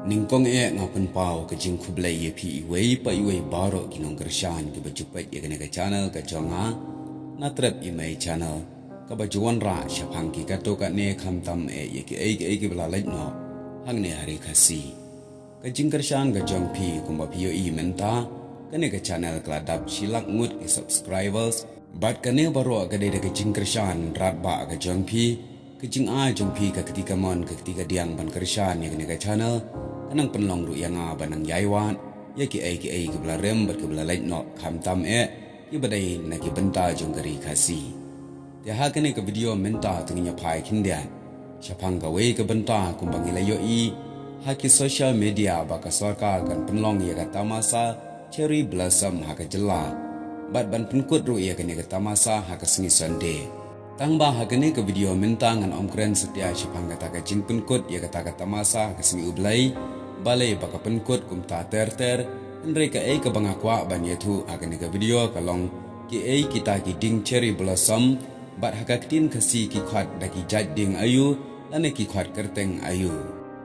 Ningkong ngapen pau ke jing kublai ye pi iwei pa iwei baro ginong gershan ke bajupet ye kene ke channel ke jonga natrep imei channel ke bajuan ra syapang ki kato ka ne khamtam ye ki belalait no hang ne hari khasi ke jing gershan ke jong pi kumba pi yo i menta kene ke channel kladap silak ngut ke subscribers bat kene baro ke de ke jing gershan rat ba ke jong pi ke jing a jong pi ke ketika mon ke ketika diang ban gershan ye kene ke channel kanang penlong ru yang banang yaiwan ya ki ai ke belarem ber ke belalait no khamtam ki badai na ki benta jong gari khasi ya ha kene ke video menta tunginya pai kindian syapang ka we ke benta kumbang ilayo i ha ki social media ba ka sarkar kan penlong ya ka tamasa cherry blossom ha ka jela bat ban penkut ru ya kene ke tamasa ha ka sengi sonde tang ba ha kene ke video menta ngan omkren setia syapang kata ka jing penkut ya kata tamasa ha ka sengi ublai balai baka penkut kumta ter mereka ke bangakwa ban yetu akan ke video kalong ki kita ki ding cherry blossom bat hakatin kasi ki khat daki jat ding ayu lane ki khat kerteng ayu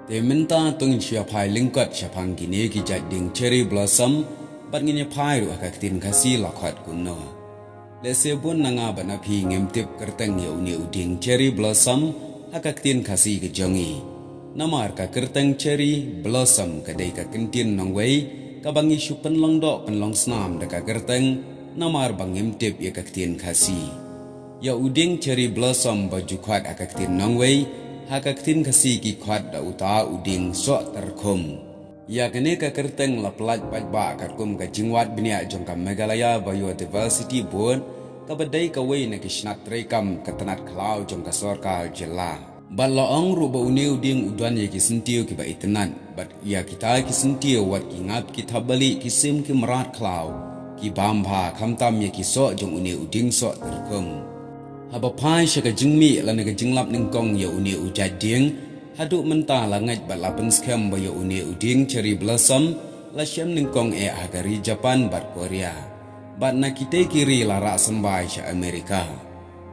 te minta tung sia phai lingkot syapang kini ki jat ding cherry blossom bat nginya phai ru hakatin kasi la khat kunno le sebun nanga banapi ngemtip kerteng ye uni uding cherry blossom hakatin kasi ke jongi namar ka kerteng cherry blossom kadai ka kentin nongwei ka bangi shu penlong dok penlong snam da ka kerteng namar bangim tip ya ka ktin khasi ya uding cherry blossom baju khat ka ktin nongwei ha ka ktin khasi ki khat da uta uding so terkhum ya kene ka kerteng la plaj ba ka kum ka jingwat bnia jong ka Meghalaya biodiversity board ka badai ka wei na ki snat rekam ka tanat khlau jong ka sarkar jela Balaong ruba uniu ding udan ye ki sentiu ki ba itenan bat ya kita ki sentiu wat ki ngap ki thabali ki sim ki merat klau ki bamba khamtam ye ki so jong uniu ding so terkum haba pai shaka jingmi la ne ka jinglap ningkong ye uniu jading hadu menta la ngaj bat la pen scam ba ye uniu ding cherry blossom la syam ningkong agari Japan bat Korea bat na kite kiri la ra sembai sha Amerika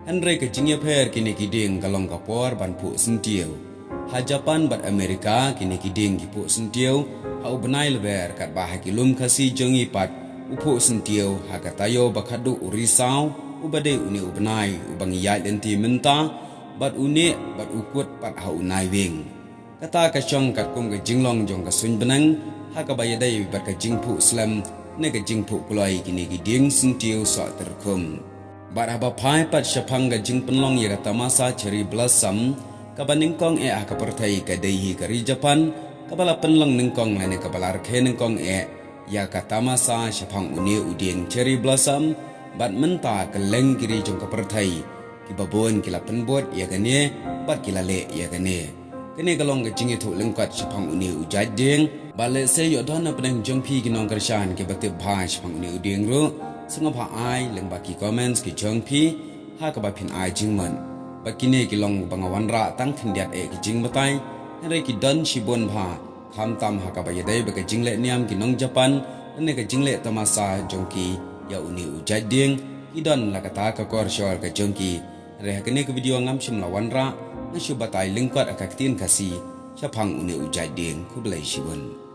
Andre ke jingya pher kini kiding kalong kapor ban pu sentiu. Ha Japan bat Amerika kini kiding ki pu sentiu. Ha ubenai leber kat bah kilum kasi jongi pat upu sentiu ha katayo bakadu urisau ubade uni ubenai ubang yai lenti menta bat uni bat ukut pat ha unai wing. Kata ka chong kat kum ke jinglong jong ka sun benang ha ka bayadai bat ka jingpu slam ne ka jingpu kloi kini kiding sentiu so terkum. Bat haba pai pat syapang ga jing penlong ya kata masa cherry blossom kaba ningkong ka pertai ka dehi kari Japan kabala penlong ningkong lane kabala arke ningkong ya kata masa syapang uni uding cherry blossom bat menta ka leng kiri jong ka pertai ki babon kila penbot ya gane bat kila le ya gane kene kalong ga jing itu lengkat syapang uni ujading bale se yo dona peneng jong pi ginong kershan ke batib bha syapang uni uding ru Sengapa ai leng baki comments ki jong pi ha ka ba phin ai jingman bakine ki long bangawan ra tang thindiat ki jing batai re ki dan shibon bha kham tam ha ka ba yadai ba ka jingle niam ki nong Japan ne ka jingle tamasa jong ki ya uni ujading idan la kata ka kor shor ka jong ki re ha kene ki video ngam shim lawan ra na shu batai lingkwat akaktin kasi syapang uni ujading ku belai shibon